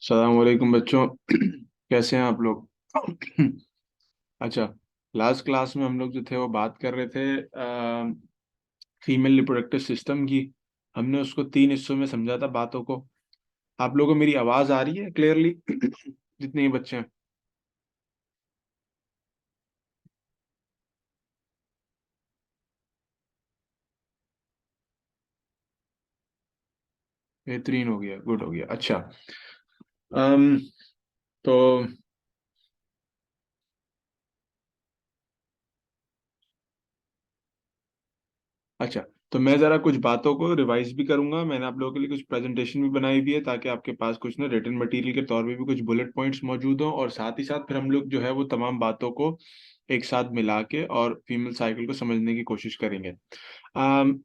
सलाम वालेकुम बच्चों। कैसे हैं आप लोग? अच्छा। लास्ट क्लास में हम लोग जो थे वो बात कर रहे थे फीमेल रिप्रोडक्टिव सिस्टम की। हमने उसको तीन हिस्सों में समझा था बातों को। आप लोगों को मेरी आवाज आ रही है क्लियरली? जितने ही बच्चे हैं। बेहतरीन हो गया, गुड हो गया। अच्छा। अम, तो अच्छा, तो मैं जरा कुछ बातों को रिवाइज भी करूंगा। मैंने आप लोगों के लिए कुछ प्रेजेंटेशन भी बनाई हुई है ताकि आपके पास कुछ ना रिटन मटेरियल के तौर पे भी कुछ बुलेट पॉइंट्स मौजूद हों, और साथ ही साथ फिर हम लोग जो है वो तमाम बातों को एक साथ मिला के और फीमेल साइकिल को समझने की कोशिश करेंगे। अम,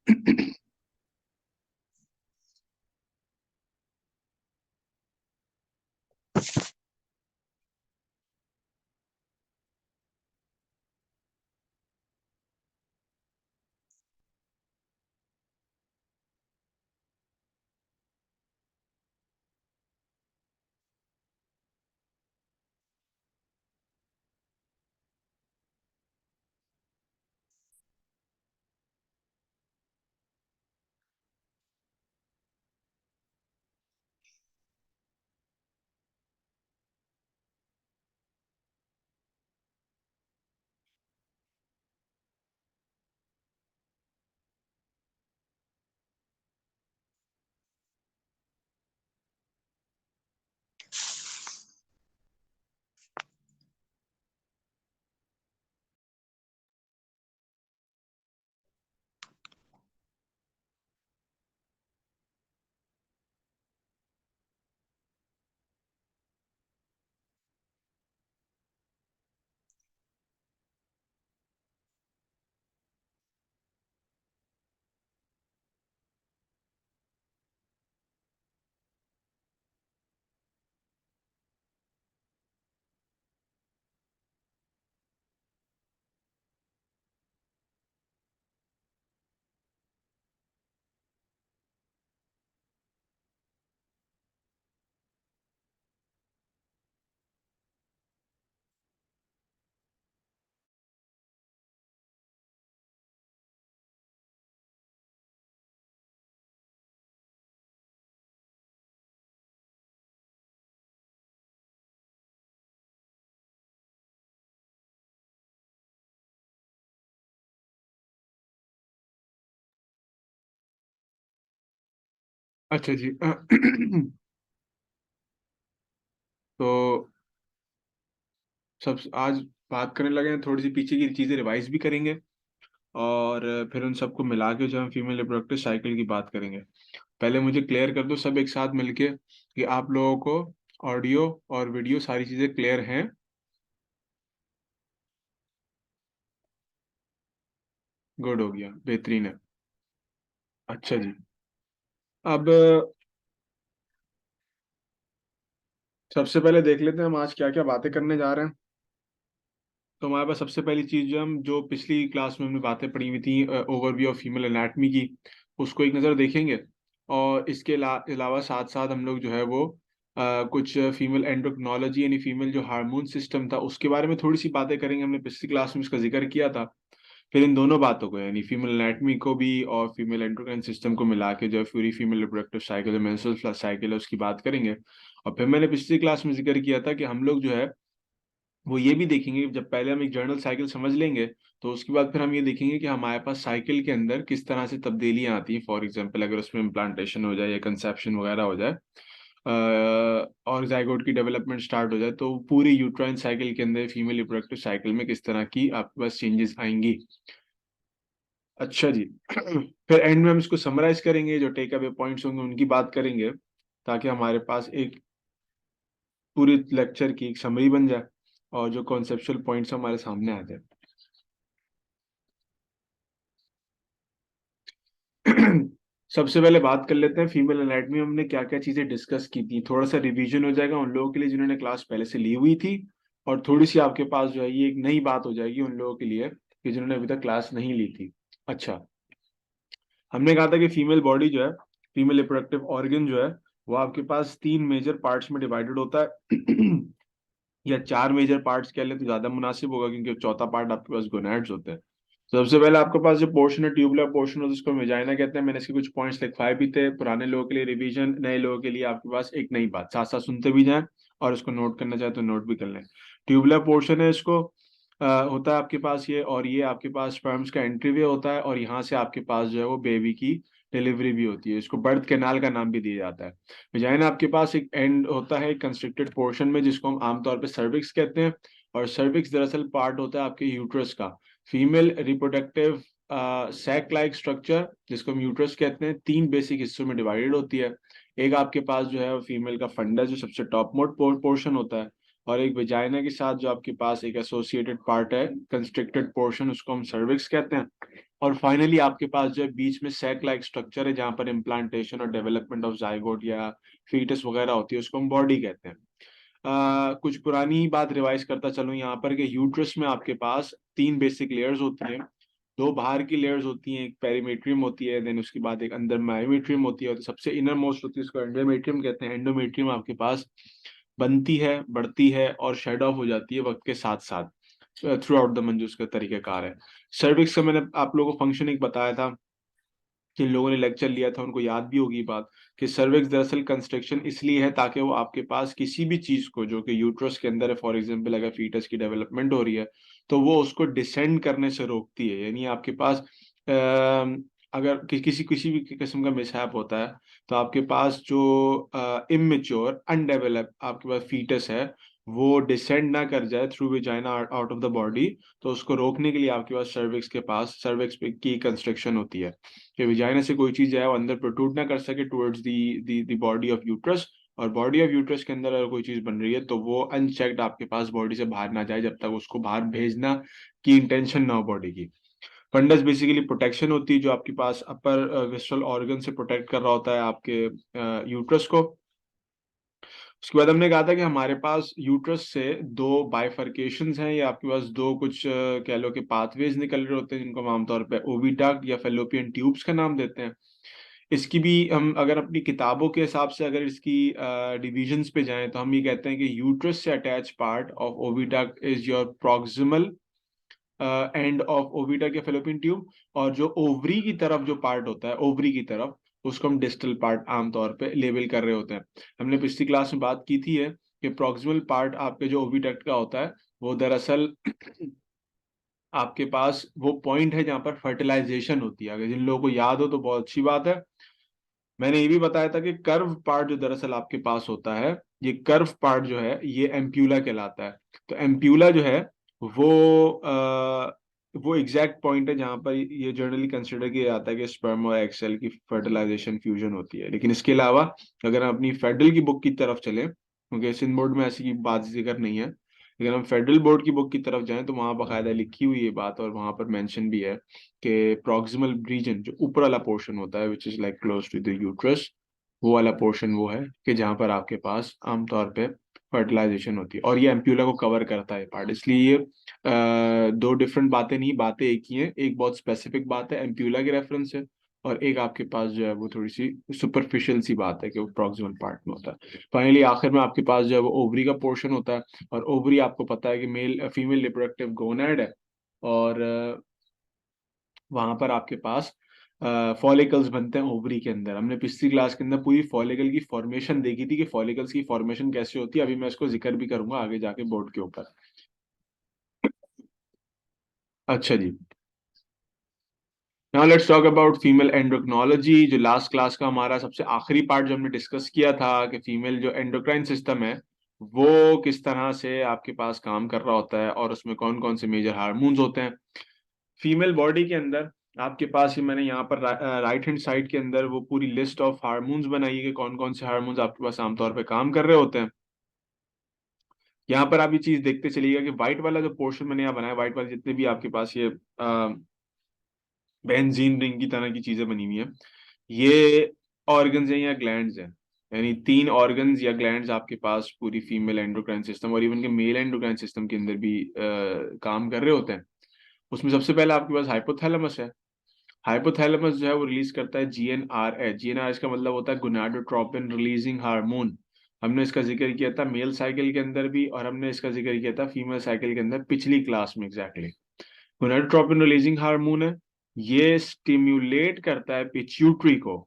अच्छा जी। तो सब आज बात करने लगे हैं, थोड़ी सी पीछे की चीजें रिवाइज भी करेंगे, और फिर उन सबको मिला के जो हम फीमेल रिप्रोडक्टिव साइकिल की बात करेंगे। पहले मुझे क्लियर कर दो सब एक साथ मिलके कि आप लोगों को ऑडियो और वीडियो सारी चीजें क्लियर हैं। गुड हो गया, बेहतरीन है। अच्छा जी। अब सबसे पहले देख लेते हैं हम आज क्या क्या बातें करने जा रहे हैं। तो हमारे पास सबसे पहली चीज जो हम जो पिछली क्लास में हमने बातें पढ़ी हुई थी, ओवरव्यू ऑफ फीमेल एनाटमी की, उसको एक नज़र देखेंगे। और इसके अलावा साथ साथ हम लोग जो है वो कुछ फीमेल एंड्रोक्नोलॉजी यानी फीमेल जो हार्मोन सिस्टम था उसके बारे में थोड़ी सी बातें करेंगे। हमने पिछली क्लास में इसका जिक्र किया था। फिर इन दोनों बातों को यानी फीमेल एनाटमी को भी और फीमेल एंडोक्राइन सिस्टम को मिला के जो है पूरी फीमेल रिप्रोडक्टिव साइकिल जो मेंस्ट्रुअल साइकिल है उसकी बात करेंगे। और फिर मैंने पिछली क्लास में जिक्र किया था कि हम लोग जो है वो ये भी देखेंगे, जब पहले हम एक जर्नल साइकिल समझ लेंगे तो उसके बाद फिर हम ये देखेंगे कि हमारे पास साइकिल के अंदर किस तरह से तब्दीलियां आती हैं। फॉर एग्जांपल अगर उसमें इम्प्लांटेशन हो जाए या कंसेप्शन वगैरह हो जाए, और जाइगोट की डेवलपमेंट स्टार्ट हो जाए, तो पूरी यूट्राइन साइकिल के अंदर फीमेल रिप्रोडक्टिव साइकिल में किस तरह की आपके पास चेंजेस आएंगी। अच्छा जी। फिर एंड में हम इसको समराइज करेंगे, जो टेक अवे पॉइंट्स होंगे उनकी बात करेंगे, ताकि हमारे पास एक पूरी लेक्चर की एक समरी बन जाए और जो कॉन्सेप्चुअल पॉइंट्स हमारे सामने आ जाए। सबसे पहले बात कर लेते हैं फीमेल एनाटमी में हमने क्या क्या चीजें डिस्कस की थी। थोड़ा सा रिवीजन हो जाएगा उन लोगों के लिए जिन्होंने क्लास पहले से ली हुई थी, और थोड़ी सी आपके पास जो है ये एक नई बात हो जाएगी उन लोगों के लिए कि जिन्होंने अभी तक क्लास नहीं ली थी। अच्छा, हमने कहा था कि फीमेल बॉडी जो है, फीमेल रिप्रोडक्टिव ऑर्गन जो है, वो आपके पास 3 मेजर पार्ट्स में डिवाइडेड होता है या 4 मेजर पार्ट्स कह ले तो ज्यादा मुनासिब होगा, क्योंकि चौथा पार्ट आपके पास गोनैड्स होते हैं। तो सबसे पहले आपके पास जो पोर्शन है, ट्यूबुलर पोर्शन होता है, उसको वेजाइना कहते हैं। मैंने इसके कुछ पॉइंट्स लिखवाए भी थे, पुराने लोगों के लिए रिवीजन, नए लोगों के लिए आपके पास एक नई बात, साथ साथ सुनते भी जाएं और उसको नोट करना चाहे तो नोट भी कर लें। ट्यूबुलर पोर्शन है, इसको होता है आपके पास ये, और ये आपके पास स्पर्म्स का एंट्री वे होता है, और यहाँ से आपके पास जो है वो बेबी की डिलीवरी भी होती है। इसको बर्थ कैनाल का नाम भी दिया जाता है। वजाइना आपके पास एक एंड होता है कंस्ट्रिक्टेड पोर्शन में, जिसको हम आमतौर पे सर्विक्स कहते हैं। और सर्विक्स दरअसल पार्ट होता है आपके यूट्रस का। Female reproductive sac like structure, जिसको हम यूट्रस कहते हैं, 3 बेसिक हिस्सों में डिवाइडेड होती है। एक आपके पास जो है फीमेल का फंडस, जो सबसे टॉप मोस्ट पोर्शन होता है, और एक वेजाइना के साथ जो आपके पास एक एसोसिएटेड पार्ट है, कंस्ट्रिक्टेड पोर्शन, उसको हम सर्विक्स कहते हैं। और फाइनली आपके पास जो है बीच में सैक लाइक स्ट्रक्चर है, जहां पर इम्प्लांटेशन और डेवलपमेंट ऑफ जाइगोट या फीटस वगैरह होती है, उसको हम बॉडी कहते हैं। कुछ पुरानी बात रिवाइज करता चलूं यहाँ पर, कि यूट्रस में आपके पास 3 बेसिक लेयर्स होती हैं। 2 बाहर की लेयर्स होती हैं, एक पेरीमेट्रियम होती है, देन उसके बाद एक अंदर मायोमेट्रियम होती है, और सबसे इनर मोस्ट होती है, उसको एंडोमेट्रियम कहते हैं। एंडोमेट्रियम आपके पास बनती है, बढ़ती है और शेड ऑफ हो जाती है वक्त के साथ साथ, थ्रू आउट द मंथ, जो उसका तरीकाकार है। सर्विक्स का मैंने आप लोगों को फंक्शन एक बताया था, जिन लोगों ने लेक्चर लिया था उनको याद भी होगी बात, कि सर्विक्स दरअसल कंस्ट्रक्शन इसलिए है ताकि वो आपके पास किसी भी चीज को जो कि यूट्रस के अंदर है, फॉर एग्जांपल अगर फीटस की डेवलपमेंट हो रही है, तो वो उसको डिसेंड करने से रोकती है। यानी आपके पास अगर किसी किसी भी किस्म का मिसहैप होता है, तो आपके पास जो इमेच्योर अनडेवलप आपके पास फीटस है, वो डिसेंड ना कर जाए through vagina out of the body, तो उसको रोकने के लिए आपके पास सर्विक्स की कंस्ट्रक्शन होती है, कि विजाइना से कोई चीज है वो अंदर प्रोट्रूड ना कर सके towards the body of uterus. और बॉडी ऑफ यूट्रस के अंदर अगर कोई चीज बन रही है, तो वो अनचेक्ड आपके पास बॉडी से बाहर ना जाए, जब तक उसको बाहर भेजना की इंटेंशन ना हो बॉडी की। फंडस बेसिकली प्रोटेक्शन होती है, जो आपके पास अपर विस्ट्रल ऑर्गन से प्रोटेक्ट कर रहा होता है आपके यूट्रस को। उसके बाद हमने कहा था कि हमारे पास यूट्रस से 2 बाइफर्केशंस हैं, या आपके पास 2 कुछ कह लो कि पाथवेज निकल रहे होते हैं, जिनको हम आमतौर पे ओविडक्ट या फेलोपियन ट्यूब्स का नाम देते हैं। इसकी भी हम अगर अपनी किताबों के हिसाब से अगर इसकी डिविजन्स पे जाएं, तो हम ये कहते हैं कि यूट्रस से attach part of oviduct is your proximal end of oviduct या फेलोपियन ट्यूब, और जो ओवरी की तरफ जो पार्ट होता है, ओवरी की तरफ, उसको हम डिस्टल पार्ट आमतौर पे लेबल कर रहे होते हैं। हमने पिछली क्लास में बात की थी है कि प्रॉक्सिमल पार्ट आपके जो ओविडक्ट का होता है, वो दरअसल आपके पास वो पॉइंट है जहां पर फर्टिलाइजेशन होती है। अगर जिन लोगों को याद हो तो बहुत अच्छी बात है। मैंने ये भी बताया था कि कर्व पार्ट जो दरअसल आपके पास होता है, ये कर्व पार्ट जो है ये एम्प्यूला कहलाता है। तो एम्प्यूला जो है वो वो एग्जैक्ट पॉइंट है जहां पर ये जनरली कंसिडर किया जाता है कि स्पर्म और एग सेल की फर्टिलाइजेशन फ्यूजन होती है। लेकिन इसके अलावा अगर हम अपनी फेडरल की बुक की तरफ चलें, क्योंकि सिंध बोर्ड में ऐसी की बात जिक्र नहीं है, लेकिन हम फेडरल बोर्ड की बुक की तरफ जाएं तो वहां बाकायदा लिखी हुई ये बात, और वहां पर मेंशन भी है कि प्रॉक्सिमल रीजन, जो ऊपर वाला पोर्शन होता है, which is like close to the uterus, वो वाला पोर्शन वो है कि जहां पर आपके पास आमतौर पे फर्टिलाइजेशन होती है, और ये एम्प्यूला को कवर करता है पार्ट। इसलिए ये 2 डिफरेंट बातें नहीं, बातें एक ही है। एक बहुत स्पेसिफिक बात है एम्प्यूला के रेफरेंस से, और एक आपके पास जो है वो थोड़ी सी सुपरफिशियल सी बात है कि वो प्रॉक्सिमल पार्ट में होता है। फाइनली आखिर में आपके पास जो है वो ओवरी का पोर्शन होता है, और ओवरी आपको पता है कि मेल फीमेल रिप्रोडक्टिव गोनैड है, और वहां पर आपके पास फॉलिकल्स बनते हैं ओवरी के अंदर। हमने पिछली क्लास के अंदर पूरी फॉलिकल की फॉर्मेशन देखी थी कि फॉलिकल्स की फॉर्मेशन कैसे होती है। अभी मैं इसको जिक्र भी करूंगा आगे जाके बोर्ड के ऊपर। अच्छा जी, now let's talk about female endocrinology, जो लास्ट क्लास का हमारा सबसे आखिरी पार्ट जो हमने डिस्कस किया था, कि फीमेल जो एंडोक्राइन सिस्टम है वो किस तरह से आपके पास काम कर रहा होता है, और उसमें कौन कौन से मेजर हार्मोन्स होते हैं फीमेल बॉडी के अंदर। आपके पास ही मैंने यहाँ पर राइट हैंड साइड के अंदर वो पूरी लिस्ट ऑफ हार्मोन्स बनाई है कि कौन कौन से हार्मोन्स आपके पास आमतौर पर काम कर रहे होते हैं। यहाँ पर आप ये चीज देखते चलिएगा कि व्हाइट वाला जो पोर्शन मैंने यहाँ बनाया, व्हाइट वाले जितने भी आपके पास ये बेंजीन रिंग की तरह की चीजें बनी हुई है, ये ऑर्गन्स हैं या ग्लैंड्स हैं। यानी 3 ऑर्गन्स या ग्लैंड्स आपके पास पूरी फीमेल एंडोक्राइन सिस्टम और इवन के मेल एंडोक्राइन सिस्टम के अंदर भी काम कर रहे होते हैं। उसमें सबसे पहले आपके पास हाइपोथैलेमस है। हाइपोथैलेमस जो है वो रिलीज करता है जीएनआरएच। जीएनआरएच का मतलब होता है गोनाडोट्रोपिन रिलीजिंग हार्मोन। हमने इसका जिक्र किया था मेल साइकिल के अंदर भी, और हमने इसका जिक्र किया था फीमेल साइकिल के अंदर पिछली क्लास में एग्जैक्टली। गोनाडोट्रोपिन रिलीजिंग हार्मोन है, ये स्टिम्युलेट करता है पिट्यूटरी को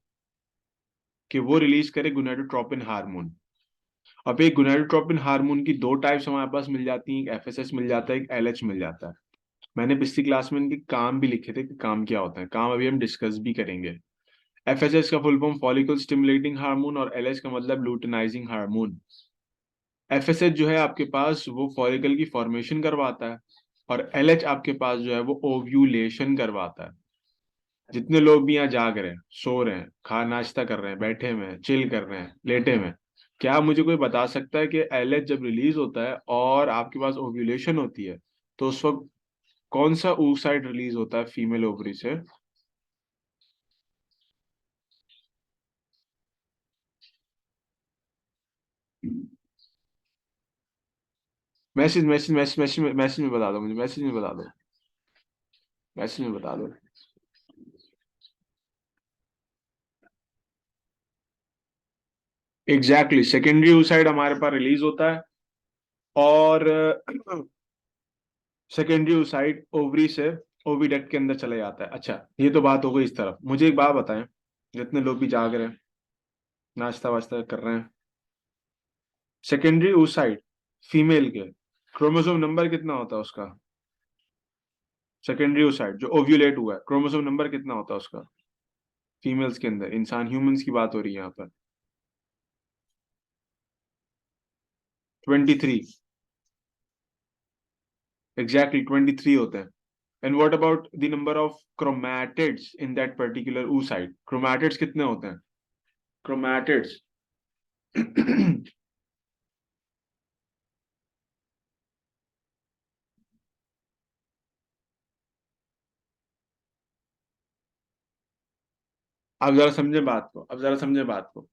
कि वो रिलीज करे गोनाडोट्रोपिन हार्मोन। अब एक गोनाडोट्रोपिन हार्मोन की दो टाइप्स हमारे पास मिल जाती हैं, एक एफएसएच मिल जाता है, एक एलएच मिल जाता है। मैंने पिछली क्लास में इनके काम भी लिखे थे कि काम क्या होता है, काम अभी हम डिस्कस भी करेंगे। एफएसएच का full form follicle stimulating hormone, और एलएच का मतलब लूटिनाइजिंग हार्मोन। एफएसएच जो है आपके पास वो फॉलिकल की फॉर्मेशन करवाता है, और एलएच आपके पास जो है वो ओव्यूलेशन करवाता है। जितने लोग भी यहाँ जाग रहे हैं, सो रहे हैं, खा नाश्ता कर रहे हैं, बैठे हुए हैं, चिल कर रहे हैं, लेटे हुए हैं, क्या मुझे कोई बता सकता है कि एलएच जब रिलीज होता है और आपके पास ओव्यूलेशन होती है तो उस वक्त कौन सा oocyte रिलीज होता है फीमेल ओवरी से? Message message message message message में बता दो मुझे, मैसेज में बता दो, मैसेज में बता दो। एग्जैक्टली, सेकेंडरी oocyte हमारे पास रिलीज होता है, और सेकेंडरी oocyte ओवरी से ओविडक्ट के अंदर चला जाता है। अच्छा, ये तो बात हो गई इस तरफ। मुझे एक बात बताएं, जितने लोग भी जाग रहे हैं, नाश्ता वास्ता कर रहे हैं, सेकेंडरी oocyte फीमेल के क्रोमोसोम नंबर कितना होता है उसका? सेकेंडरी oocyte जो ओव्यूलेट हुआ है, क्रोमोसोम नंबर कितना होता है उसका फीमेल्स के अंदर? इंसान ह्यूमंस की बात हो रही है यहाँ पर। 23। एग्जैक्टली 23 होते हैं। And what about the number of chromatids in that particular oocyte? Chromatids कितने होते हैं? क्रोमैटिड्स आप जरा समझे बात को, अब जरा समझे बात को।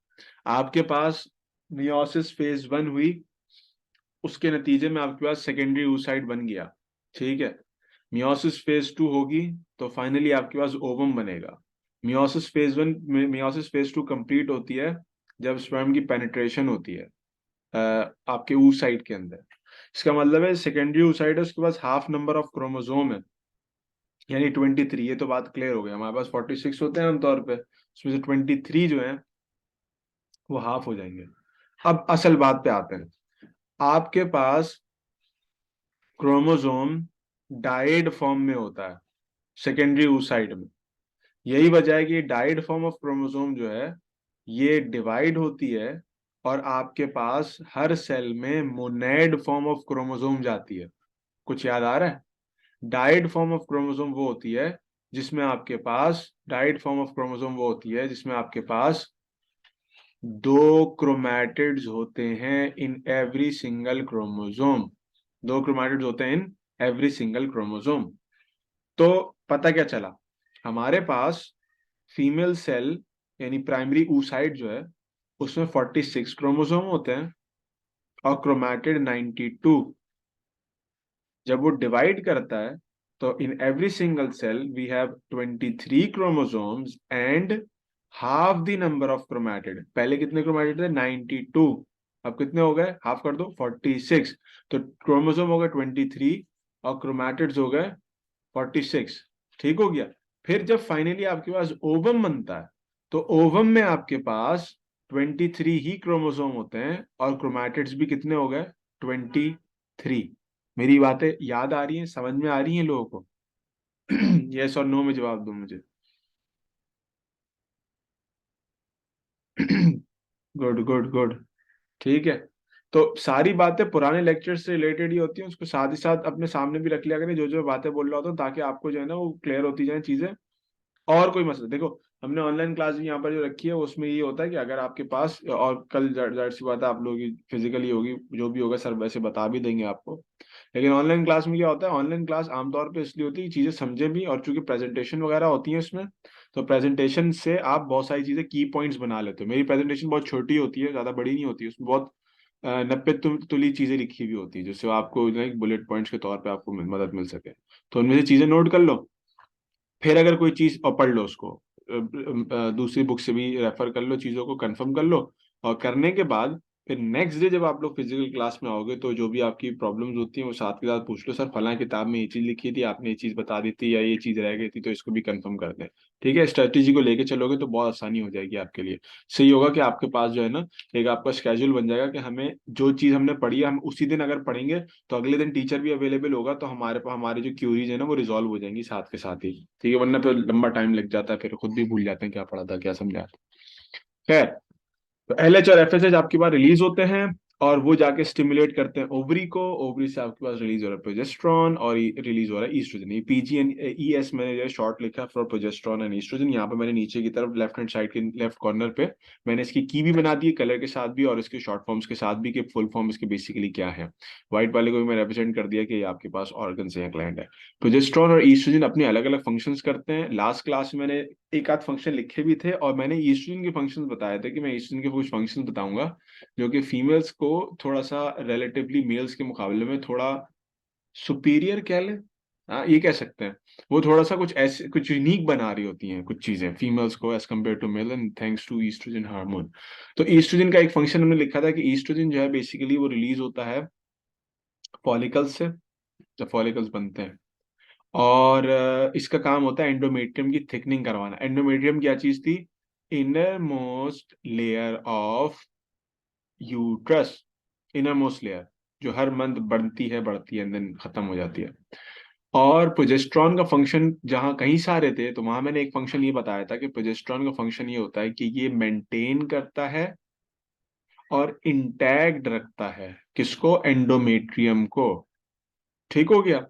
आपके पास मियोसिस फेज 1 हुई, उसके नतीजे में आपके पास सेकेंडरी oocyte बन गया, ठीक है। मियोसिस फेज 2 होगी तो फाइनली आपके पास ओवम बनेगा। मियोसिस फेज 2 कंप्लीट होती है जब स्पर्म की पेनिट्रेशन होती है आपके oocyte के अंदर। इसका मतलब है सेकेंडरी oocyte है, उसके पास हाफ नंबर ऑफ क्रोमोसोम है, यानी 23। ये तो बात क्लियर हो गई। हमारे पास 46 होते हैं आमतौर पे, उसमें से 23 जो है वो हाफ हो जाएंगे। अब असल बात पे आते हैं। आपके पास क्रोमोसोम डाइड फॉर्म में होता है सेकेंडरी oocyte में। यही वजह है कि डाइड फॉर्म ऑफ क्रोमोसोम जो है ये डिवाइड होती है, और आपके पास हर सेल में मोनेड फॉर्म ऑफ क्रोमोसोम जाती है। कुछ याद आ रहा है? डाइड फॉर्म ऑफ क्रोमोसोम वो होती है जिसमें आपके पास डाइड फॉर्म ऑफ क्रोमोसोम वो होती है जिसमें आपके पास दो क्रोमैटिड्स होते हैं इन एवरी सिंगल क्रोमोसोम। दो क्रोमैटिड्स होते हैं इन एवरी सिंगल क्रोमोसोम। तो पता क्या चला, हमारे पास फीमेल सेल यानी प्राइमरी oocyte जो है उसमें 46 क्रोमोसोम होते हैं और क्रोमैटिड 92। जब वो डिवाइड करता है तो in every single cell we have 23 chromosomes and half the number of chromatid. पहले कितने क्रोमैटिड थे? 92। अब कितने हो गए? हाफ कर दो, 46। तो क्रोमोसोम हो गए 23 और क्रोमैटिड्स हो गए 46। ठीक हो गया। फिर जब फाइनली आपके पास ओवम बनता है तो ओवम में आपके पास 23 ही क्रोमोसोम होते हैं और क्रोमैटिड्स भी कितने हो गए? 23। मेरी बातें याद आ रही हैं, समझ में आ रही हैं लोगों को? यस और नो में जवाब दो मुझे। Good good good. ठीक है। तो सारी बातें पुराने लेक्चर से रिलेटेड ही होती हैं, उसको साथ ही साथ अपने सामने भी रख लिया करें जो जो बातें बोल रहा होता हूँ, ताकि आपको जो है ना वो क्लियर होती जाए चीजें। और कोई मसला देखो, हमने ऑनलाइन क्लास भी यहाँ पर जो रखी है उसमें ये होता है कि अगर आपके पास, और कल जाहिर सी बात है आप लोगों की फिजिकली होगी, जो भी होगा सर वैसे बता भी देंगे आपको। लेकिन ऑनलाइन क्लास में क्या होता है, ऑनलाइन क्लास आमतौर पे इसलिए होती है कि चीजें समझे भी, और चूंकि प्रेजेंटेशन वगैरह होती है उसमें, तो प्रेजेंटेशन से आप बहुत सारी चीजें की पॉइंट्स बना लेते हो। मेरी प्रेजेंटेशन बहुत छोटी होती है, ज्यादा बड़ी नहीं होती है, उसमें बहुत 90 तुली चीजें लिखी हुई होती है जिससे आपको बुलेट पॉइंट्स के तौर पे आपको मदद मिल सके। तो उनमें से चीजें नोट कर लो। फिर अगर कोई चीज और पढ़ लो उसको, दूसरी बुक से भी रेफर कर लो, चीजों को कंफर्म कर लो, और करने के बाद फिर नेक्स्ट डे जब आप लोग फिजिकल क्लास में आओगे तो जो भी आपकी प्रॉब्लम्स होती हैं वो साथ के साथ पूछ लो, सर फलां किताब में ये चीज लिखी थी, आपने ये चीज बता दी थी, या ये चीज रह गई थी, तो इसको भी कंफर्म कर दें। ठीक है, स्ट्रेटेजी को लेके चलोगे तो बहुत आसानी हो जाएगी आपके लिए। सही होगा कि आपके पास जो है ना, एक आपका स्केड्यूल बन जाएगा कि हमें जो चीज हमने पढ़ी है हम उसी दिन अगर पढ़ेंगे तो अगले दिन टीचर भी अवेलेबल होगा, तो हमारे पास हमारी जो क्यूरीज है ना वो रिजॉल्व हो जाएंगी साथ के साथ ही। ठीक है, वरना फिर लंबा टाइम लग जाता है, फिर खुद भी भूल जाते हैं क्या पढ़ा था क्या समझा था। खैर, तो एलएच और एफएसएच आपके पास रिलीज होते हैं, और वो जाके स्टिमुलेट करते हैं ओवरी को। ओवरी से आपके पास रिलीज हो रहा है प्रोजेस्ट्रॉन, और रिलीज हो रहा है ईस्ट्रोजन। ये पीजी एंड ईएस मैंने जो शॉर्ट लिखा फॉर प्रोजेस्ट्रॉन एंड ईस्ट्रोजन। यहाँ पे मैंने नीचे की तरफ लेफ्ट हैंड साइड के लेफ्ट कॉर्नर पे मैंने इसकी की भी बना दी है, कलर के साथ भी और इसके शॉर्ट फॉर्म्स के साथ भी, कि फुल फॉर्म इसके बेसिकली क्या है। व्हाइट वाले को भी मैंने रिप्रेजेंट कर दिया कि ये आपके पास ऑर्गन है, ग्लैंड है। प्रोजेस्ट्रॉन और ईस्ट्रोजन अपने अलग अलग फंक्शंस करते हैं। लास्ट क्लास में मैंने एक आध फंक्शन लिखे भी थे, और मैंने ईस्ट्रोजन के फंक्शंस बताए थे कि मैं ईस्ट्रोजन के कुछ फंक्शंस बताऊंगा जो कि फीमेल्स को थोड़ा सा रिलेटिवली मेल्स के मुकाबले में थोड़ा सुपीरियर कह लें, हाँ ये कह सकते हैं। वो थोड़ा सा कुछ ऐसे कुछ यूनिक बना रही होती हैं कुछ चीजें फीमेल्स को as compare to male, and thanks to oestrogen hormone. तो ईस्ट्रोजन का एक फंक्शन हमने लिखा था कि ईस्ट्रोजन जो है बेसिकली वो रिलीज होता है फॉलिकल्स से, जब फॉलिकल्स बनते हैं। और इसका काम होता है एंडोमेट्रियम की थिकनिंग करवाना। एंडोमेट्रियम क्या चीज थी? Inner most layer of uterus, inner most layer, जो हर मंथ बढ़ती है देन खत्म हो जाती है। और प्रोजेस्ट्रॉन का फंक्शन जहां कहीं सारे थे, तो वहां मैंने एक फंक्शन ये बताया था कि प्रोजेस्ट्रॉन का फंक्शन ये होता है कि ये मेंटेन करता है और इंटैक्ट रखता है किसको? एंडोमेट्रियम को। ठीक हो गया?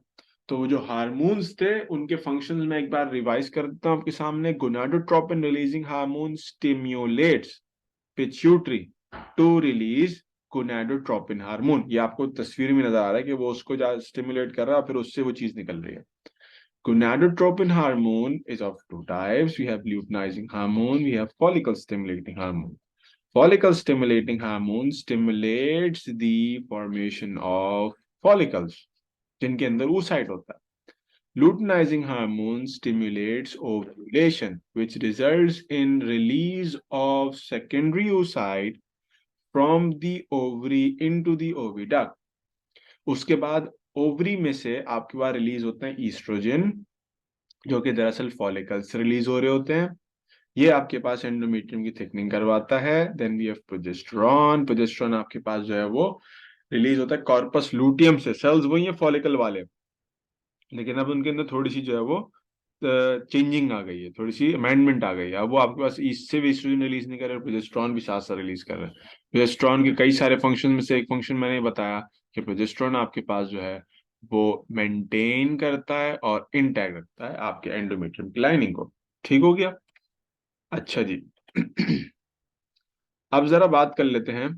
तो वो जो हार्मोन्स थे उनके फंक्शंस में एक बार रिवाइज करता हूं आपके सामने। Gonadotropin releasing hormone stimulates pituitary to release gonadotropin hormone. ये आपको तस्वीर में नजर आ रहा है कि वो उसको स्टिमुलेट कर रहा है और फिर उससे वो चीज निकल रही है। Gonadotropin hormone is of two types. We have luteinizing hormone, we have follicle stimulating hormone. Follicle stimulating hormone stimulates the formation of follicles, जिनके अंदर oocyte होता है। Luteinizing hormone stimulates ovulation, which results in release of secondary oocyte from the ovary into the oviduct. उसके बाद ovary में से आपके पास release होते हैं ईस्ट्रोजन, जो कि दरअसल फॉलिकल्स रिलीज हो रहे होते हैं। ये आपके पास एंडोमेट्रियम की थिकनिंग करवाता है। Then we have progesterone. Progesterone आपके पास जो है वो रिलीज होता है कॉर्पस लूटियम से। सेल्स वही है फॉलिकल वाले, लेकिन अब उनके अंदर थोड़ी सी जो है वो चेंजिंग आ गई है, थोड़ी सी अमेंडमेंट आ गई है। अब वो आपके पास इससे भी एस्ट्रोजन रिलीज नहीं कर रहे, प्रोजेस्टेरॉन भी साथ साथ रिलीज कर रहे हैं। प्रोजेस्टेरॉन के कई सारे फंक्शन में से एक फंक्शन मैंने बताया कि प्रोजेस्टेरॉन आपके पास जो है वो मेंटेन करता है और इंटैक्ट रखता है आपके एंडोमेट्रियम की लाइनिंग को। ठीक हो गया? अच्छा जी। अब जरा बात कर लेते हैं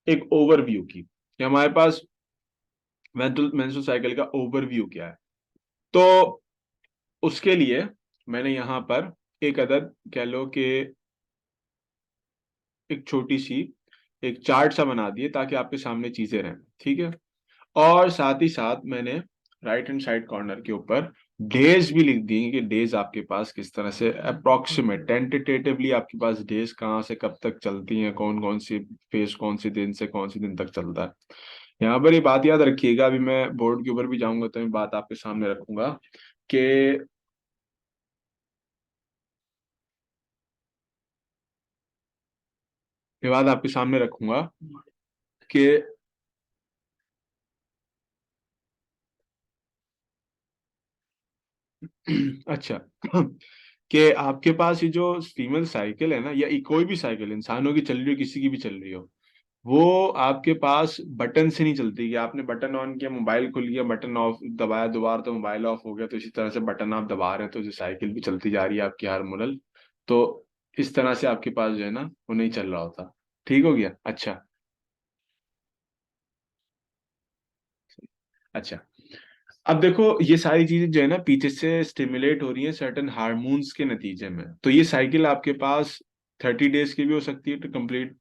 एक ओवरव्यू की, कि हमारे पास मेंस्ट्रुअल साइकिल का ओवरव्यू क्या है। तो उसके लिए मैंने यहाँ पर एक अदद कह लो कि एक छोटी सी एक चार्ट सा बना दिए ताकि आपके सामने चीजें रहें। ठीक है, और साथ ही साथ मैंने राइट हैंड साइड कॉर्नर के ऊपर डेज भी लिख दिए कि डेज आपके पास किस तरह से अप्रोक्सीमेट टेंटेटिवली आपके पास डेज कहाँ से कब तक चलती हैं, कौन कौन सी फेज कौन सी दिन से कौन सी दिन तक चलता है। यहाँ पर ये बात याद रखिएगा, अभी मैं बोर्ड के ऊपर भी जाऊंगा तो मैं बात आपके सामने रखूंगा कि ये बात आपके सामने रखूंगा कि अच्छा, कि आपके पास ये जो फीमेल साइकिल है ना, या कोई भी साइकिल इंसानों की चल रही हो किसी की भी चल रही हो, वो आपके पास बटन से नहीं चलती कि आपने बटन ऑन किया मोबाइल खुल गया, बटन ऑफ दबाया दोबारा तो मोबाइल ऑफ हो गया। तो इसी तरह से बटन आप दबा रहे हैं तो जो साइकिल भी चलती जा रही है आपकी हार्मोनल। तो इस तरह से आपके पास जो है ना वो नहीं चल रहा होता। ठीक हो गया? अच्छा। अच्छा, अब देखो ये सारी चीजें जो है ना पीछे से स्टिमुलेट हो रही है सर्टेन हार्मोन्स के नतीजे में। तो ये साइकिल आपके पास 30 डेज की भी हो सकती है टू कंप्लीट,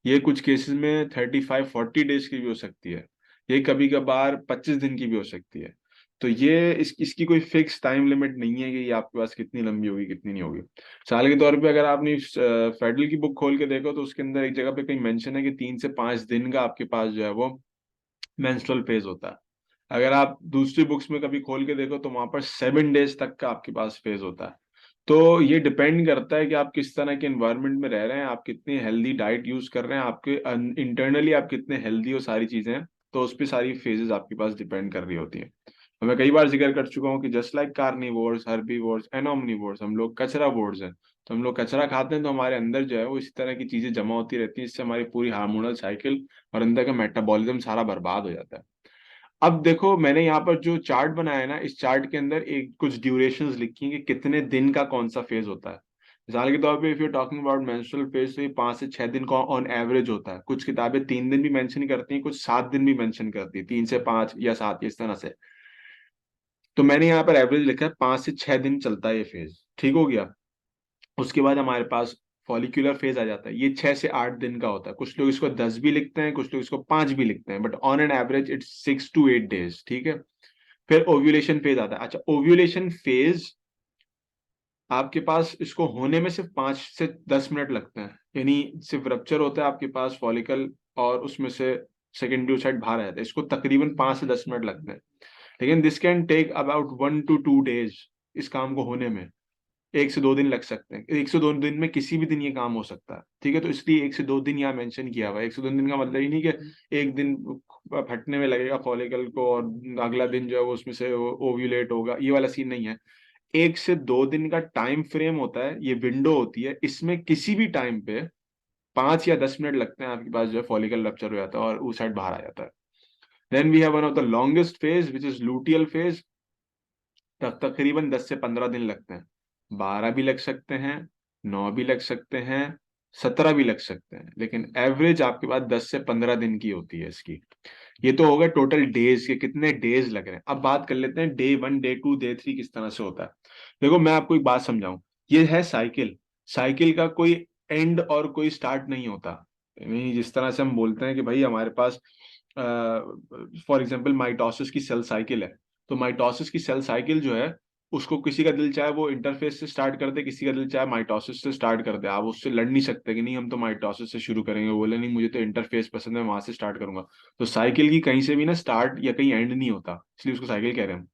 ये कुछ केसेस में 35-40 डेज की भी हो सकती है, ये कभी कभार 25 दिन की भी हो सकती है। तो ये इसकी कोई फिक्स टाइम लिमिट नहीं है कि ये आपके पास कितनी लंबी होगी कितनी नहीं होगी। साल के तौर पे अगर आपने फेडरल की बुक खोल के देखो तो उसके अंदर एक जगह पे कहीं मेंशन है कि 3 से 5 दिन का आपके पास जो है वो मेंस्ट्रुअल फेज होता है। अगर आप दूसरी बुक्स में कभी खोल के देखो तो वहां पर 7 डेज तक का आपके पास फेज होता है। तो ये डिपेंड करता है कि आप किस तरह के एनवायरनमेंट में रह रहे हैं, आप कितनी हेल्दी डाइट यूज कर रहे हैं, आपके इंटरनली आप कितने हेल्दी हो, सारी चीजें हैं। तो उस पर सारी फेजेस आपके पास डिपेंड कर रही होती हैं। और मैं कई बार जिक्र कर चुका हूँ कि just like carnivores, herbivores and omnivores, हम लोग कचरा वोर्स हैं। तो हम लोग कचरा खाते हैं तो हमारे अंदर जो है वो इसी तरह की चीजें जमा होती रहती हैं, इससे हमारी पूरी हार्मोनल साइकिल और अंदर का मेटाबॉलिज्म सारा बर्बाद हो जाता है। अब देखो मैंने यहाँ पर जो चार्ट बनाया है ना, इस चार्ट के अंदर एक कुछ ड्यूरेशंस लिखी हैं कि कितने दिन का कौन सा फेज होता है। मिसाल के तौर पे if you talking about menstrual phase, तो ये 5 से 6 दिन का ऑन एवरेज होता है। कुछ किताबें 3 दिन भी मेंशन करती हैं, कुछ 7 दिन भी मेंशन करती है, 3 से 5 या 7 इस तरह से। तो मैंने यहाँ पर एवरेज लिखा है, 5 से 6 दिन चलता है ये फेज। ठीक हो गया। उसके बाद हमारे पास फॉलिक्यूलर फेज आ जाता है, ये 6 से 8 दिन का होता है। कुछ लोग इसको 10 भी लिखते हैं, कुछ लोग इसको 5 भी लिखते हैं, but on an average it's 6 to 8 days. ठीक है। फिर ओव्यूलेशन फेज आता है। अच्छा, ओव्यूलेशन फेज आपके पास इसको होने में सिर्फ 5 से 10 मिनट लगते हैं। यानी सिर्फ रप्चर होता है आपके पास फॉलिकल, और उसमें से सेकेंडरी साइड बाहर आ जाता है, इसको तकरीबन 5 से 10 मिनट लगते हैं। लेकिन this can take about 1 to 2 days इस काम को होने में। 1 से 2 दिन लग सकते हैं, 1 से 2 दिन में किसी भी दिन ये काम हो सकता है। ठीक है, तो इसलिए 1 से 2 दिन यहाँ मेंशन किया हुआ है। 1 से 2 दिन का मतलब ही नहीं कि एक दिन फटने में लगेगा फॉलिकल को और अगला दिन जो है वो उसमें से ओव्यूलेट होगा, ये वाला सीन नहीं है। 1 से 2 दिन का टाइम फ्रेम होता है, ये विंडो होती है, इसमें किसी भी टाइम पे 5 या 10 मिनट लगते हैं, आपके पास जो है फॉलिकल रप्चर हो जाता है और वो साइड बाहर आ जाता है। Then we have one of the longest phase which is luteal phase. तकरीबन 10 से 15 दिन लगते हैं। 12 भी लग सकते हैं, 9 भी लग सकते हैं, 17 भी लग सकते हैं, लेकिन एवरेज आपके पास 10 से 15 दिन की होती है इसकी। ये तो होगा टोटल डेज के कितने डेज लग रहे हैं। अब बात कर लेते हैं डे 1, डे 2, डे 3 किस तरह से होता है। देखो मैं आपको एक बात समझाऊं, ये है साइकिल। साइकिल का कोई एंड और कोई स्टार्ट नहीं होता। यानी जिस तरह से हम बोलते हैं कि भाई हमारे पास फॉर एग्जाम्पल माइटोसिस की सेल साइकिल है, तो माइटोसिस की सेल साइकिल जो है, उसको किसी का दिल चाहे वो इंटरफेस से स्टार्ट कर दे, किसी का दिल चाहे माइटोसिस से स्टार्ट कर दे। आप उससे लड़ नहीं सकते कि नहीं हम तो माइटोसिस से शुरू करेंगे, बोले नहीं मुझे तो इंटरफेस पसंद है, वहां से स्टार्ट करूंगा। तो साइकिल की कहीं से भी ना स्टार्ट या कहीं एंड नहीं होता, इसलिए उसको साइकिल कह रहे हैं हम।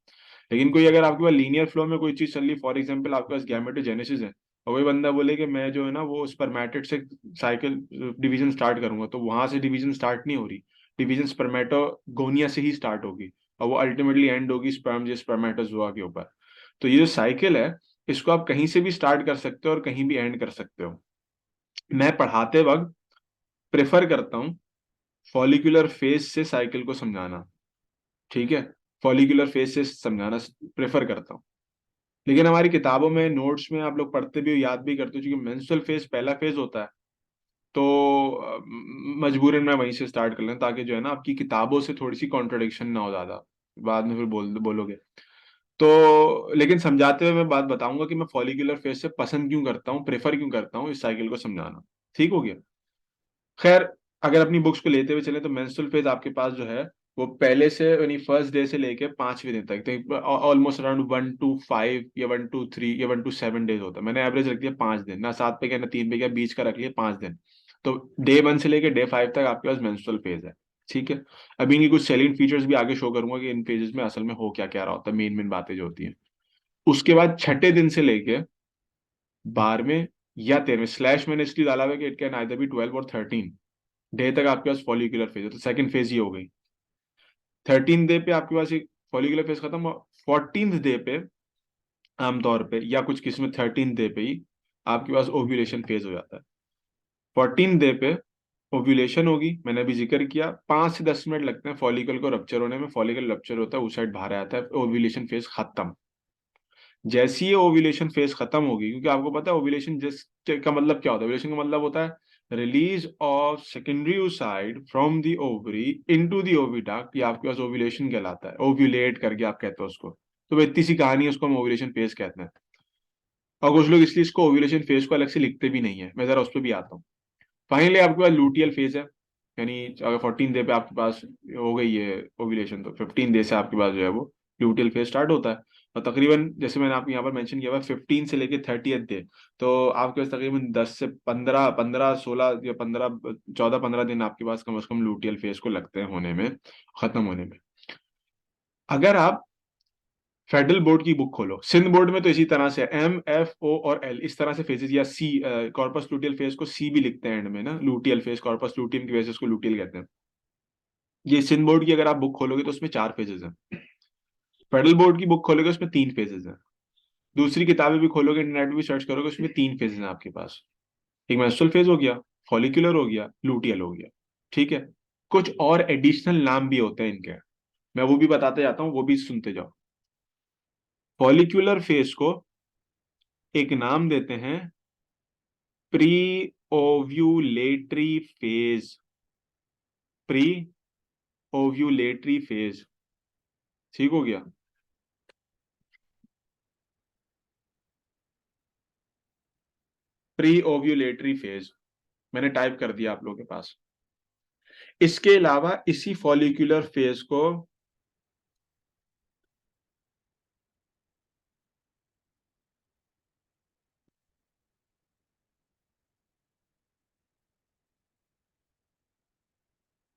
लेकिन कोई अगर आपके पास लीनियर फ्लो में कोई चीज चल रही, फॉर एग्जाम्पल आपके पास गैमेटोजेनेसिस है, और वही बंदा बोले कि मैं जो है ना वो स्पर्मेटिड से साइकिल डिवीजन स्टार्ट करूंगा, तो वहां से डिवीजन स्टार्ट नहीं हो रही। डिवीजन स्पर्मेटोगोनिया से ही स्टार्ट होगी, और वो अल्टीमेटली एंड होगी स्पर्म या स्पर्मेटोजोआ के ऊपर। तो ये जो साइकिल है, इसको आप कहीं से भी स्टार्ट कर सकते हो और कहीं भी एंड कर सकते हो। मैं पढ़ाते वक्त प्रेफर करता हूँ फॉलिकुलर फेज से साइकिल को समझाना। ठीक है, फॉलिकुलर फेज से समझाना प्रेफर करता हूँ। लेकिन हमारी किताबों में नोट्स में आप लोग पढ़ते भी हो, याद भी करते हो, क्योंकि मेंस्ट्रुअल फेज पहला फेज होता है। तो मजबूरन मैं वहीं से स्टार्ट कर लें, ताकि जो है ना आपकी किताबों से थोड़ी सी कॉन्ट्रडिक्शन ना हो ज्यादा, बाद में फिर बोलोगे। तो लेकिन समझाते हुए मैं बात बताऊंगा कि मैं फॉलिकुलर फेज से पसंद क्यों करता हूँ, प्रेफर क्यों करता हूँ इस साइकिल को समझाना। ठीक हो गया। खैर, अगर अपनी बुक्स को लेते हुए चले तो मेंस्ट्रुअल फेज आपके पास जो है वो पहले से यानी फर्स्ट डे से लेके 5वें दिन तक, तो ऑलमोस्ट अराउंड 1 to 5 या 1 to 3 या 1 to 7 डेज होता है। मैंने एवरेज रख दिया 5 दिन, ना 7 पे गया ना 3 पे गया, बीच का रख लिया 5 दिन। तो डे 1 से लेके डे 5 तक आपके पास मेंस्ट्रुअल फेज है। ठीक है। अभी इनकी कुछ सेलिंग फीचर्स भी आगे शो करूंगा कि इन फेजेस में असल में हो क्या क्या रहा होता है, मेन मेन बातें जो होती हैं। उसके बाद छठे दिन से लेके 12वें या 13वें स्लैश मैंने इसलिए डाला हुआ है कि इट कैन आइदर बी 12 और 13 डे तक आपके पास फॉलिकुलर फेज है, तो सेकंड फेज ही हो गई। 13 डे पे आपके पास एक फॉलिकुलर फेज खत्म हुआ। 14th डे पे आमतौर पे या कुछ किस्म 13 डे पे ही आपके पास ओव्यूलेशन फेज हो जाता है। 14 डे पे ओव्यूलेशन होगी, मैंने अभी जिक्र किया, 5 से 10 मिनट लगते हैं फॉलिकल को रप्चर होने में। फॉलिकल रप्चर होता है, उस साइड बाहर आता है, ओव्यूलेशन फेज खत्म। जैसी ये ओव्यूलेशन फेज खत्म होगी, क्योंकि आपको पता है ओव्यूलेशन जिस का मतलब क्या होता है, ओव्यूलेशन का मतलब होता है release of secondary oocyte from the ovary into the oviduct. ये आपके पास ओव्यूलेशन कहलाता है, ओव्यूलेट करके आप कहते हो उसको। तो वो इतनी सी कहानी है, उसको हम ओव्यूलेशन फेज कहते हैं। और कुछ लोग इसलिए इसको ओव्यूलेशन फेज को अलग से लिखते भी नहीं है, मैं जरा उस पर भी आता हूँ। फाइनली आपके पास लूटियल फेज है, यानी अगर 14 डे पे आपके पास हो गई है ओव्यूलेशन, तो 15 डे से आपके पास जो है वो ल्यूटियल फेज स्टार्ट होता है। और तकरीबन जैसे मैंने आपको यहाँ पर मेंशन किया हुआ 15 से लेके 30th डे, तो आपके पास तकरीबन 10 से 15 15 16 या 15 14 15 दिन आपके पास कम से कम ल्यूटियल फेज को लगते हैं होने में, खत्म होने में। अगर आप फेडरल बोर्ड की बुक खोलो, सिंध बोर्ड में तो इसी तरह से M F O और L इस तरह से फेजेस, या सी, कॉर्पस लूटियल फेज को सी भी लिखते हैं एंड में ना, लूटियल फेज, कॉर्पस लूटियम की वजह से उसको लूटियल कहते हैं। ये सिंध बोर्ड की अगर आप बुक खोलोगे तो उसमें 4 फेजेस हैं। फेडरल बोर्ड की बुक खोलोगे उसमें 3 फेजेस हैं। दूसरी किताबें भी खोलोगे, इंटरनेट भी सर्च करोगे, उसमें 3 फेजेस हैं आपके पास। एक मेंस्ट्रुअल फेज हो गया, फॉलिकुलर हो गया, लूटियल हो गया। ठीक है। कुछ और एडिशनल नाम भी होते हैं इनके, मैं वो भी बताते जाता हूँ, वो भी सुनते जाओ। फॉलिक्यूलर फेज को एक नाम देते हैं pre ovulatory phase. Pre ovulatory phase, ठीक हो गया। प्री ओव्यूलेटरी फेज मैंने टाइप कर दिया आप लोगों के पास। इसके अलावा इसी फॉलिक्यूलर फेज को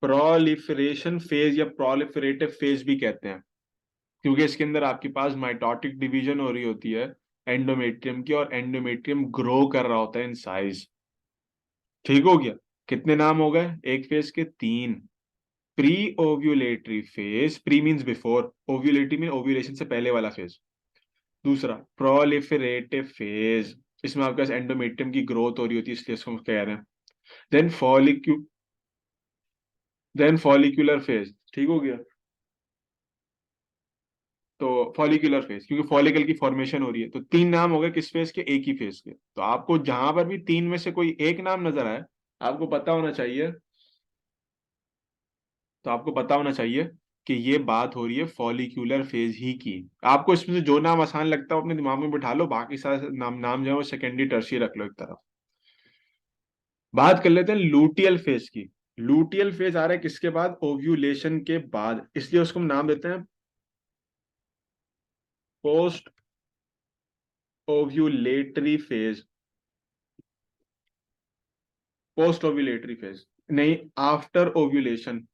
प्रोलिफरेशन फेज या प्रोलिफरेटिव फेज भी कहते हैं, क्योंकि इसके अंदर आपके पास माइटोटिक डिवीजन हो रही होती है एंडोमेट्रियम की, और एंडोमेट्रियम ग्रो कर रहा होता है इन साइज। ठीक हो गया। कितने नाम हो गए एक फेज के? 3। Pre ovulatory phase, pre means before, ovulatory mean ovulation से पहले वाला फेज। दूसरा प्रोलिफरेटिव फेज, इसमें आपके पास एंडोमेट्रियम की ग्रोथ हो रही होती है, इसलिए इसको हम कह रहे हैं। देन फॉलिक्यूलर फेज, ठीक हो गया। तो फॉलिकुलर फेज, क्योंकि फॉलिकल की फॉर्मेशन हो रही है, तो 3 नाम हो गए किस फेज के? एक ही फेज के। तो आपको जहां पर भी 3 में से कोई एक नाम नजर आए, आपको पता होना चाहिए, तो आपको पता होना चाहिए कि ये बात हो रही है फॉलिक्यूलर फेज ही की। आपको इसमें से जो नाम आसान लगता है अपने दिमाग में बिठा लो, बाकी सारे नाम नाम जो है वो सेकेंडरी टर्शियरी रख लो एक तरफ। बात कर लेते हैं लूटियल फेज की। लूटियल फेज आ रहा है किसके बाद? ओव्यूलेशन के बाद, इसलिए उसको हम नाम देते हैं post ovulatory phase. Post ovulatory phase नहीं, आफ्टर ओव्यूलेशन।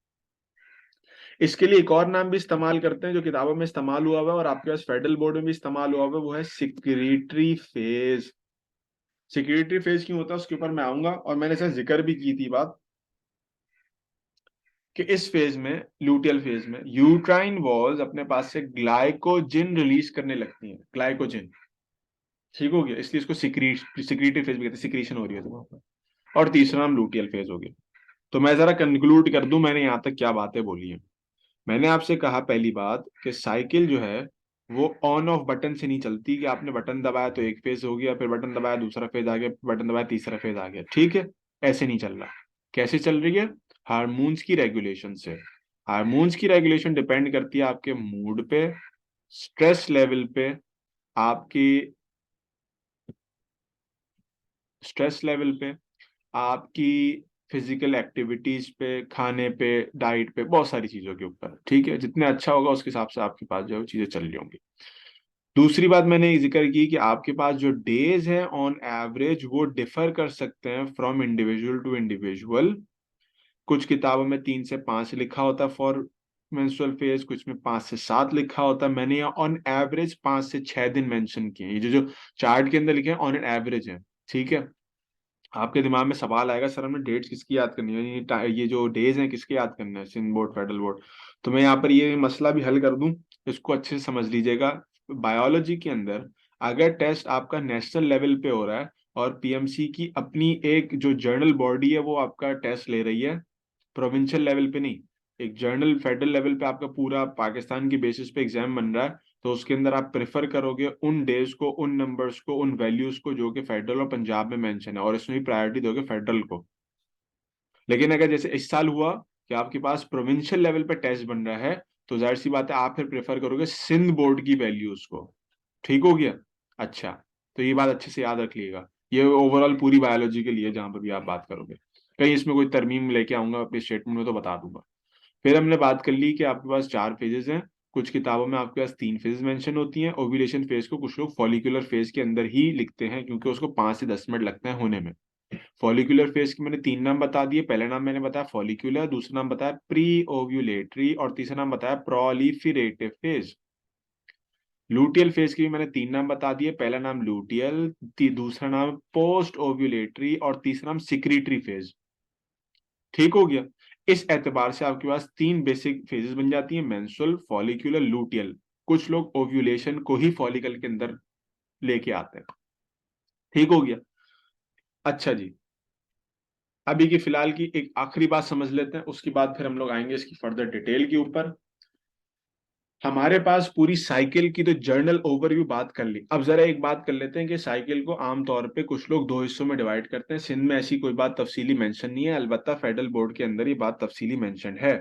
इसके लिए एक और नाम भी इस्तेमाल करते हैं जो किताबों में इस्तेमाल हुआ हुआ है और आपके पास फेडरल बोर्ड में भी इस्तेमाल हुआ हुआ है, वो है सिक्रीटरी फेज। सिक्रीटरी फेज क्यों होता है उसके ऊपर मैं आऊंगा, और मैंने इसका जिक्र भी की थी बात, कि इस फेज में, लूटियल फेज में, यूट्राइन वॉल्स अपने पास से ग्लाइकोजिन रिलीज करने लगती हैं, ग्लाइकोजिन। ठीक हो गया, इसलिए इसको सिक्रीटरी फेज भी कहते हैं, सिक्रीशन हो रही है तो वहां पर। और तीसरा नाम लूटियल फेज हो गया। तो मैं जरा कंक्लूड कर दूं मैंने यहाँ तक क्या बातें बोली हैं। मैंने आपसे कहा पहली बात कि साइकिल जो है वो ऑन ऑफ बटन से नहीं चलती, कि आपने बटन दबाया तो एक फेज हो गया, फिर बटन दबाया दूसरा फेज आ गया, बटन दबाया तीसरा फेज आ गया। ठीक है, ऐसे नहीं चल रहा। कैसे चल रही है? हार्मोन्स की रेगुलेशन से। हार्मोन्स की रेगुलेशन डिपेंड करती है आपके मूड पे, स्ट्रेस लेवल पे, आपकी स्ट्रेस लेवल पे, आपकी फिजिकल एक्टिविटीज पे, खाने पे, डाइट पे, बहुत सारी चीजों के ऊपर। ठीक है, जितने अच्छा होगा उसके हिसाब से आपके पास जो है चीजें चल रही होंगी। दूसरी बात मैंने ये जिक्र की कि आपके पास जो डेज हैं ऑन एवरेज वो डिफर कर सकते हैं फ्रॉम इंडिविजुअल टू इंडिविजुअल। कुछ किताबों में 3 से 5 लिखा होता है फॉर मेंस्ट्रुअल फेज, कुछ में 5 से 7 लिखा होता है। मैंने यहाँ ऑन एवरेज 5 से 6 दिन मेंशन किए हैं, ये जो चार्ट के अंदर लिखे हैं ऑन एन एवरेज है। ठीक है। आपके दिमाग में सवाल आएगा, सर हमें डेट्स किसकी याद करनी है, ये जो डेज हैं किसके याद करना है, सिंध बोर्ड, फेडरल बोर्ड? तो मैं यहाँ पर ये मसला भी हल कर दूं, इसको अच्छे से समझ लीजिएगा। बायोलॉजी के अंदर अगर टेस्ट आपका नेशनल लेवल पे हो रहा है और पीएमसी की अपनी एक जो जर्नल बॉडी है वो आपका टेस्ट ले रही है, प्रोविंशियल लेवल पे नहीं, एक जर्नल फेडरल लेवल पे आपका पूरा पाकिस्तान की बेसिस पे एग्जाम बन रहा है, तो उसके अंदर आप प्रेफर करोगे उन डेज को, उन नंबर्स को, उन वैल्यूज को जो कि फेडरल और पंजाब में मेंशन है, और इसमें भी प्रायोरिटी दोगे फेडरल को। लेकिन अगर जैसे इस साल हुआ कि आपके पास प्रोविंशियल लेवल पे टेस्ट बन रहा है, तो जाहिर सी बात है आप फिर प्रेफर करोगे सिंध बोर्ड की वैल्यूज को। ठीक हो गया। अच्छा, तो ये बात अच्छे से याद रख लीजिएगा, ये ओवरऑल पूरी बायोलॉजी के लिए जहां पर भी आप बात करोगे। कहीं इसमें कोई तरमीम लेके आऊंगा अपने स्टेटमेंट में तो बता दूंगा। फिर हमने बात कर ली कि आपके पास 4 फेजेस हैं, कुछ किताबों में आपके पास 3 फेज मेंशन होती हैं। ओव्यूलेशन फेज को कुछ लोग फॉलिकुलर फेज के अंदर ही लिखते हैं, क्योंकि उसको 5 से 10 मिनट लगते हैं होने में। फॉलिकुलर फेज के मैंने 3 नाम बता दिए। पहला नाम मैंने बताया फॉलिकुलर, दूसरा नाम बताया प्री ओव्यूलेटरी, और तीसरा नाम बताया प्रोलिफरेटिव फेज। लूटियल फेज के भी मैंने 3 नाम बता दिए। पहला नाम लूटियल, दूसरा नाम पोस्ट ओव्यूलेटरी, और तीसरा नाम सिक्रीटरी फेज। ठीक हो गया। इस एतबार से आपके पास 3 बेसिक फेजेस बन जाती हैं, मेंस्ट्रुअल, फॉलिक्यूलर, लूटियल। कुछ लोग ओव्यूलेशन को ही फॉलिकल के अंदर लेके आते हैं। ठीक हो गया। अच्छा जी, अभी की फिलहाल की एक आखिरी बात समझ लेते हैं, उसके बाद फिर हम लोग आएंगे इसकी फर्दर डिटेल के ऊपर। हमारे पास पूरी साइकिल की तो जर्नल ओवरव्यू बात कर ली। अब जरा एक बात कर लेते हैं कि साइकिल को आमतौर पे कुछ लोग 2 हिस्सों में डिवाइड करते हैं। सिंध में ऐसी कोई बात तफसीली मेंशन नहीं है, अलबत्ता फेडरल बोर्ड के अंदर ये बात तफसीली मेंशन है।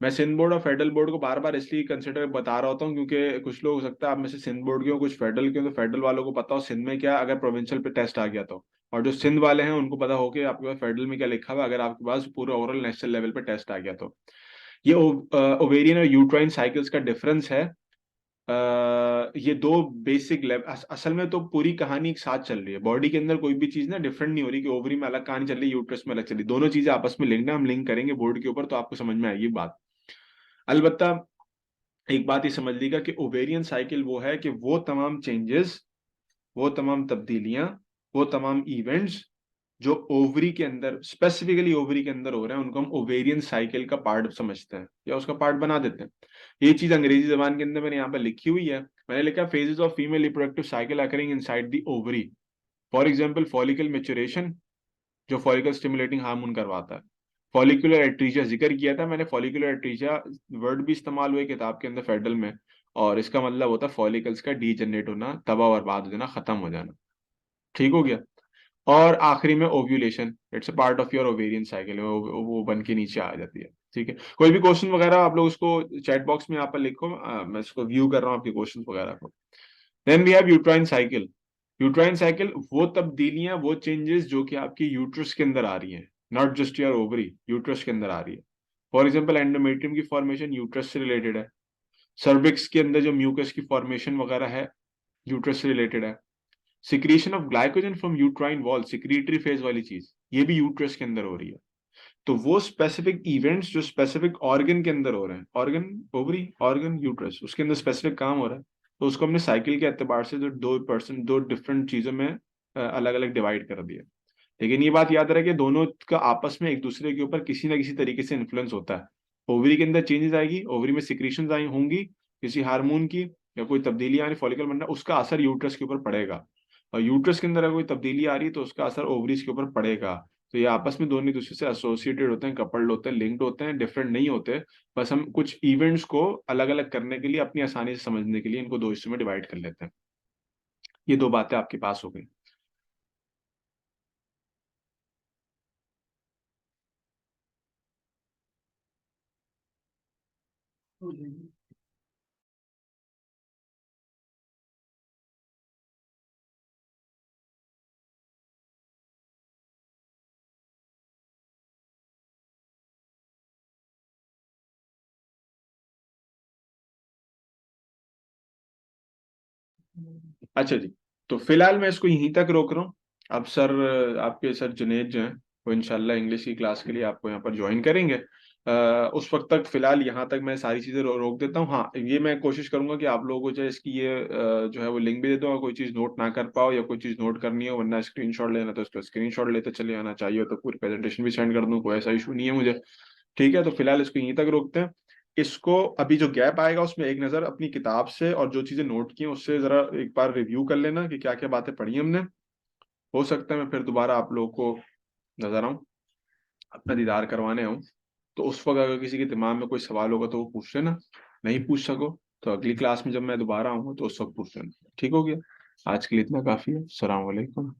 मैं सिंध बोर्ड और फेडरल बोर्ड को बार बार इसलिए कंसिडर बता रहा होता हूँ, क्योंकि कुछ लोग हो सकता है आप में से सिंध बोर्ड के हो, कुछ फेडरल के हो, तो फेडरल वालों को पता हो सिंध में क्या अगर प्रोविंशियल पे टेस्ट आ गया तो, और जो सिंध वाले हैं उनको पता हो कि आपके पास फेडरल में क्या लिखा हुआ है अगर आपके पास पूरा ओवरऑल नेशनल लेवल पे टेस्ट आ गया तो। ये ओवेरियन और यूट्राइन साइकिल्स का डिफरेंस है। ये दो बेसिक लेवल, असल में तो पूरी कहानी एक साथ चल रही है। बॉडी के अंदर कोई भी चीज ना डिफरेंट नहीं हो रही कि ओवरी में अलग कहानी चल रही है, यूट्रस में अलग चल रही है। दोनों चीजें आपस में लिंक्ड है, हम लिंक करेंगे बोर्ड के ऊपर तो आपको समझ में आएगी बात। अलबत्ता एक बात ये समझ लीजिएगा कि ओवेरियन साइकिल वो है कि वो तमाम चेंजेस, वो तमाम तब्दीलियां, वो तमाम इवेंट्स जो ओवरी के अंदर, स्पेसिफिकली ओवरी के अंदर हो रहे हैं, उनको हम ओवेरियन साइकिल का पार्ट समझते हैं या उसका पार्ट बना देते हैं। ये चीज अंग्रेजी जबान के अंदर मैंने यहाँ पर लिखी हुई है। मैंने लिखा phases of female reproductive cycle occurring inside the ovary. For example follicle maturation, जो फॉलिकल स्टिमुलेटिंग हार्मोन करवाता है। फॉलिकुलर एट्रीजिया जिक्र किया था मैंने, फॉलिकुलर एट्रीजिया वर्ड भी इस्तेमाल हुए किताब के अंदर फेडरल में, और इसका मतलब होता है फॉलिकल्स का डीजनरेट होना, तबाह बर्बाद हो जाना, खत्म हो जाना। ठीक हो गया। और आखिरी में ovulation, it's a part of your ovarian cycle, वो बन के नीचे आ जाती है। ठीक है, कोई भी क्वेश्चन वगैरह आप लोग उसको चैट बॉक्स में यहाँ पर लिखो, मैं इसको व्यू कर रहा हूँ आपके क्वेश्चन वगैरह को। Then we have uterine cycle. Uterine cycle वो तब्दीलियां, वो चेंजेस जो कि आपकी यूट्रस के अंदर आ रही हैं, not just your ovary, uterus के अंदर आ रही है। फॉर एग्जांपल एंडोमेट्रियम की फॉर्मेशन यूट्रस से रिलेटेड है। सर्विक्स के अंदर जो म्यूकस की फॉर्मेशन वगैरह है, यूट्रस से रिलेटेड है। Secretion of glycogen from uterine wall, secretory phase वाली चीज, ये भी यूट्रस के अंदर हो रही है। तो वो स्पेसिफिक इवेंट्स जो स्पेसिफिक ऑर्गन के अंदर हो रहे हैं, ऑर्गन ओवरी, ऑर्गन यूट्रस, उसके अंदर स्पेसिफिक काम हो रहा है, तो उसको हमने साइकिल के एतबार से जो 2% दो डिफरेंट चीजों में अलग अलग डिवाइड कर दिया। लेकिन ये बात याद रहे कि दोनों का आपस में एक दूसरे के ऊपर किसी ना किसी तरीके से इन्फ्लुएंस होता है। ओवरी के अंदर चेंजेस आएगी, ओवरी में सिक्रीशन आई होंगी किसी हार्मोन की, या कोई तब्दीली आनी फॉलिकल बनना, उसका असर यूट्रस के ऊपर पड़ेगा। और यूट्रस के अंदर अगर कोई तब्दीली आ रही है तो उसका असर ओवरीज के ऊपर पड़ेगा। तो ये आपस में दोनों एक दूसरे से एसोसिएटेड होते हैं, कपल्ड होते हैं, लिंक्ड होते हैं, डिफरेंट नहीं होते। बस हम कुछ इवेंट्स को अलग अलग करने के लिए, अपनी आसानी से समझने के लिए इनको 2 हिस्सों में डिवाइड कर लेते हैं। ये 2 बातें आपके पास हो गई। अच्छा जी, तो फिलहाल मैं इसको यहीं तक रोक रहा हूँ। अब सर, आपके सर जुनेद जो हैं, वो इंशाल्लाह इंग्लिश की क्लास के लिए आपको यहाँ पर ज्वाइन करेंगे। उस वक्त तक फिलहाल यहाँ तक मैं सारी चीज़ें रोक देता हूँ। हाँ, ये मैं कोशिश करूंगा कि आप लोगों को जो है इसकी ये जो है वो लिंक भी दे दूंगा, कोई चीज़ नोट ना कर पाओ या कोई चीज़ नोट करनी हो, वरना स्क्रीनशॉट लेना तो उसका स्क्रीनशॉट लेते चले आना चाहिए, तो पूरी प्रेजेंटेशन भी सेंड कर दूँ, कोई ऐसा इशू नहीं है मुझे। ठीक है, तो फिलहाल इसको यहीं तक रोकते हैं। इसको अभी जो गैप आएगा उसमें एक नज़र अपनी किताब से और जो चीज़ें नोट की हैं उससे ज़रा एक बार रिव्यू कर लेना कि क्या क्या बातें पढ़ी हमने। हो सकता है मैं फिर दोबारा आप लोगों को नजर आऊँ, अपना दीदार करवाने आऊँ। तो उस वक्त अगर किसी के दिमाग में कोई सवाल होगा तो वो पूछ लेना, नहीं पूछ सको तो अगली क्लास में जब मैं दोबारा आऊँगा तो उस वक्त पूछ लेना। ठीक हो गया। आज के लिए इतना काफ़ी है। अस्सलाम वालेकुम।